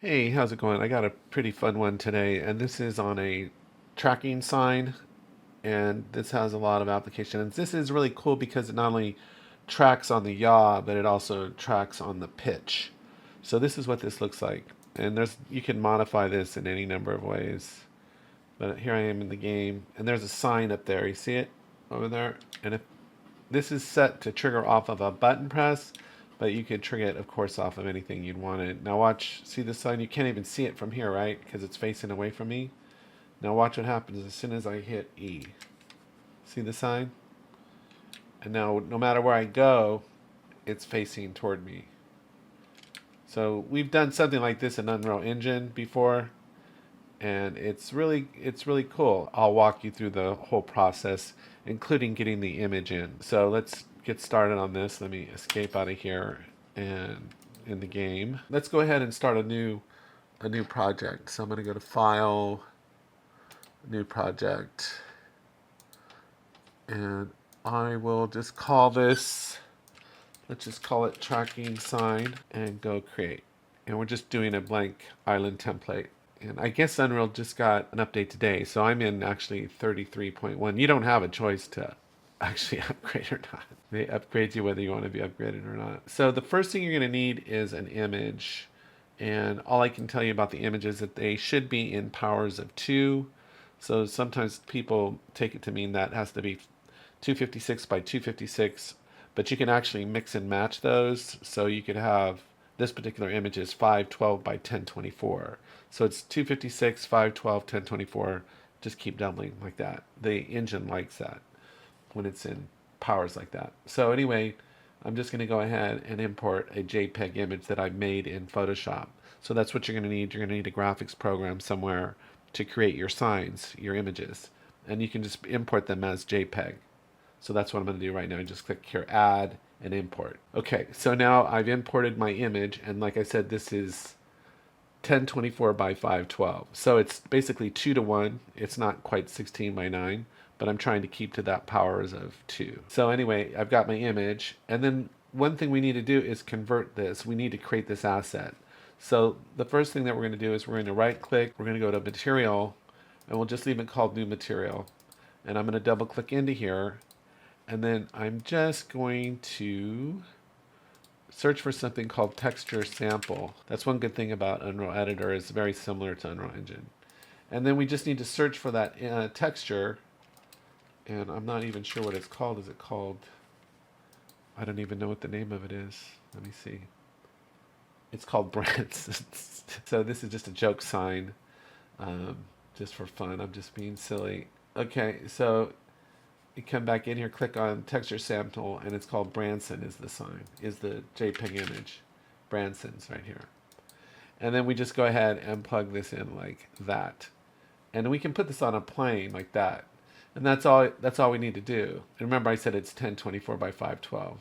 Hey, how's it going? I got a pretty fun one today, and this is on a tracking sign, and this has a lot of applications. This is really cool because it not only tracks on the yaw, but it also tracks on the pitch. So this is what this looks like, and you can modify this in any number of ways. But here I am in the game, and there's a sign up there. You see it over there? And if this is set to trigger off of a button press, but you could trigger it, of course, off of anything you'd wanted. Now watch, see the sign? You can't even see it from here, right? Because it's facing away from me. Now watch what happens as soon as I hit E. See the sign? And now, no matter where I go, it's facing toward me. So we've done something like this in Unreal Engine before, and it's really cool. I'll walk you through the whole process, including getting the image in. So let's get started on this. Let me escape out of here and in the game. Let's go ahead and start a new project. So I'm going to go to File, New Project, and I will just call this. Let's just call it Tracking Sign and go Create. And we're just doing a blank island template. And I guess Unreal just got an update today, so I'm in actually 33.1. You don't have a choice to actually upgrade or not. They upgrade you whether you want to be upgraded or not. So the first thing you're going to need is an image. And all I can tell you about the image is that they should be in powers of 2. So sometimes people take it to mean that has to be 256 by 256, but you can actually mix and match those. So you could have this particular image is 512 by 1024. So it's 256, 512, 1024. Just keep doubling like that. The engine likes that when it's in powers like that. So anyway, I'm just going to go ahead and import a JPEG image that I made in Photoshop. So that's what you're going to need. You're going to need a graphics program somewhere to create your signs, your images. And you can just import them as JPEG. So that's what I'm going to do right now. I just click here, add and import. Okay, so now I've imported my image, and like I said, this is 1024 by 512. So it's basically 2 to 1. It's not quite 16 by 9, but I'm trying to keep to that powers of 2. So anyway, I've got my image, and then one thing we need to do is convert this. We need to create this asset. So the first thing that we're going to do is we're going to right click, we're going to go to material, and we'll just leave it called new material. And I'm going to double click into here, and then I'm just going to search for something called texture sample. That's one good thing about Unreal Editor, is very similar to Unreal Engine. And then we just need to search for that texture, and I'm not even sure what it's called. Is it called, I don't even know what the name of it is. Let me see. It's called Branson. So this is just a joke sign, just for fun. I'm just being silly. Okay, so you come back in here, click on texture sample, and it's called Branson is the sign, is the JPEG image. Branson's right here. And then we just go ahead and plug this in like that. And we can put this on a plane like that. And that's all we need to do. And remember I said it's 1024 by 512.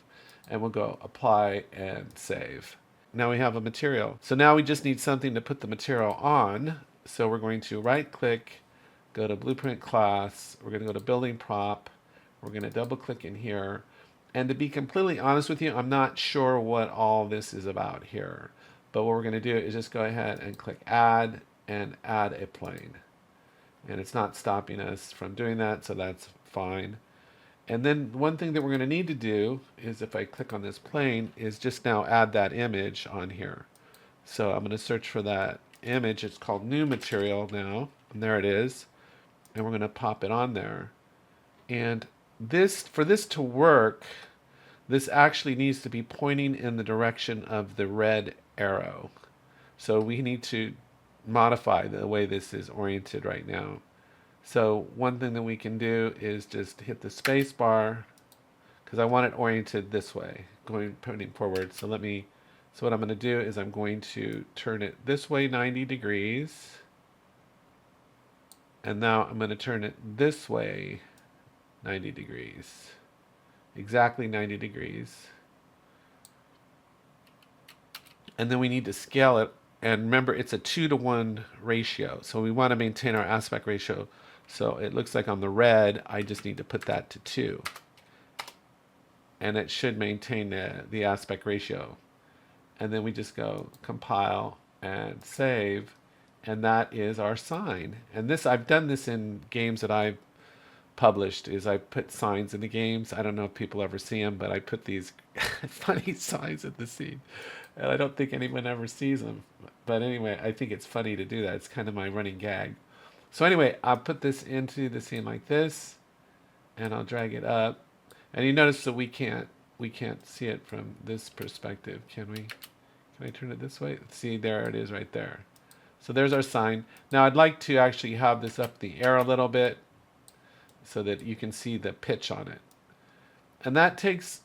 And we'll go apply and save. Now we have a material. So now we just need something to put the material on. So we're going to right click, go to blueprint class, we're going to go to building prop, we're going to double click in here. And to be completely honest with you, I'm not sure what all this is about here. But what we're going to do is just go ahead and click add and add a plane. And it's not stopping us from doing that, so that's fine. And then one thing that we're going to need to do is, if I click on this plane, is just now add that image on here. So I'm going to search for that image. It's called new material now, and there it is. And we're going to pop it on there. And this, for this to work, this actually needs to be pointing in the direction of the red arrow. So we need to modify the way this is oriented right now. So one thing that we can do is just hit the space bar, because I want it oriented this way, pointing forward. So what I'm going to do is I'm going to turn it this way 90 degrees. And now I'm going to turn it this way 90 degrees. Exactly 90 degrees. And then we need to scale it. And remember, it's a 2 to 1 ratio. So we want to maintain our aspect ratio. So it looks like on the red, I just need to put that to 2. And it should maintain the aspect ratio. And then we just go compile and save, and that is our sign. And this, I've done this in games that I've published, is I put signs in the games. I don't know if people ever see them, but I put these funny signs in the scene, and I don't think anyone ever sees them. But anyway, I think it's funny to do that. It's kind of my running gag. So anyway, I'll put this into the scene like this, and I'll drag it up. And you notice that we can't see it from this perspective, can we? Can I turn it this way? See, there it is right there. So there's our sign. Now I'd like to actually have this up the air a little bit so that you can see the pitch on it. And that takes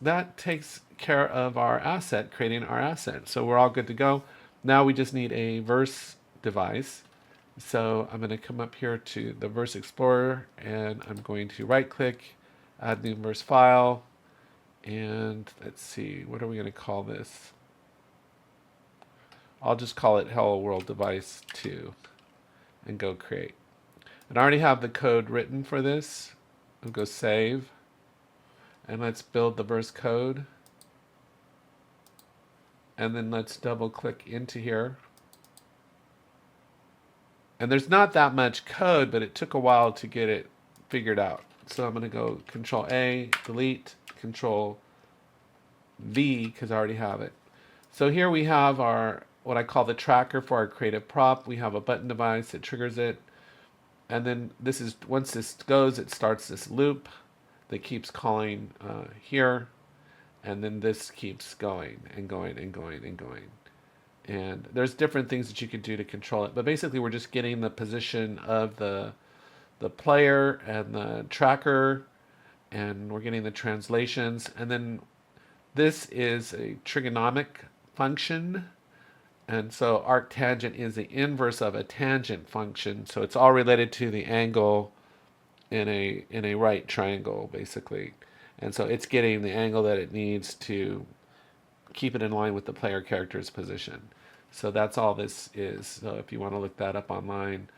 care of our asset, creating our asset. So we're all good to go. Now we just need a verse device. So I'm going to come up here to the Verse Explorer, and I'm going to right click, add new verse file, and let's see, what are we going to call this? I'll just call it Hello World Device 2 and go create. And I already have the code written for this. I'll go save, and let's build the verse code. And then let's double click into here. And there's not that much code, but it took a while to get it figured out. So I'm going to go Control A, delete, Control V, because I already have it. So here we have our, what I call the tracker for our creative prop. We have a button device that triggers it. And then this is, once this goes, it starts this loop that keeps calling here. And then this keeps going and going and going and going. And there's different things that you can do to control it. But basically, we're just getting the position of the player and the tracker, and we're getting the translations. And then this is a trigonomic function. And so arctangent is the inverse of a tangent function. So it's all related to the angle in a right triangle, basically. And so it's getting the angle that it needs to keep it in line with the player character's position. So that's all this is. So if you want to look that up online,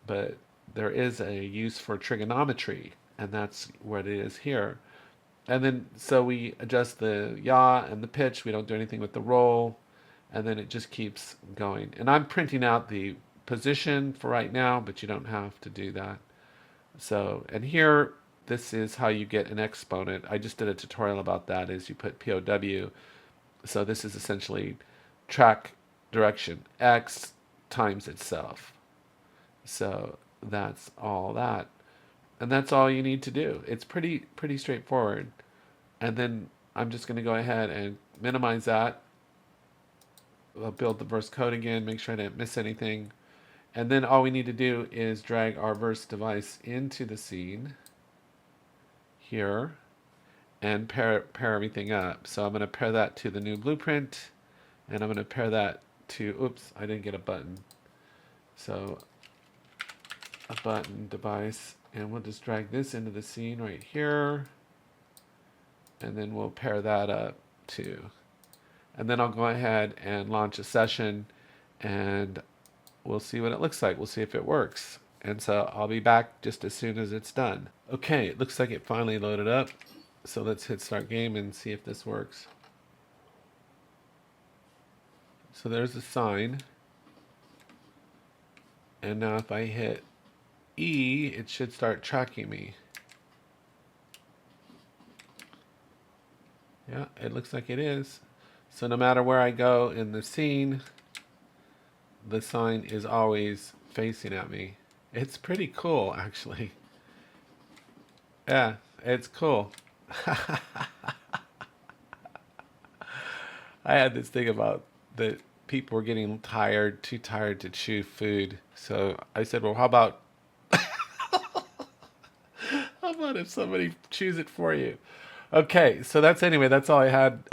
but there is a use for trigonometry, and that's what it is here. And then so we adjust the yaw and the pitch. We don't do anything with the roll, and then it just keeps going. And I'm printing out the position for right now, but you don't have to do that. So, and here, this is how you get an exponent. I just did a tutorial about that, is you put POW. So this is essentially track direction X times itself. So that's all that. And that's all you need to do. It's pretty straightforward. And then I'm just going to go ahead and minimize that. I'll build the verse code again, make sure I didn't miss anything. And then all we need to do is drag our verse device into the scene here and pair everything up. So I'm going to pair that to the new blueprint, and I'm going to pair that to, oops, I didn't get a button. So a button device, and we'll just drag this into the scene right here, and then we'll pair that up too. And then I'll go ahead and launch a session, and we'll see what it looks like. We'll see if it works. And so I'll be back just as soon as it's done. Okay, it looks like it finally loaded up. So let's hit start game and see if this works. So there's the sign. And now if I hit E, it should start tracking me. Yeah, it looks like it is. So no matter where I go in the scene, the sign is always facing at me. It's pretty cool, actually. Yeah, it's cool. I had this thing about that people were getting tired, too tired to chew food. So I said, well, how about how about if somebody chews it for you? Okay, so that's all I had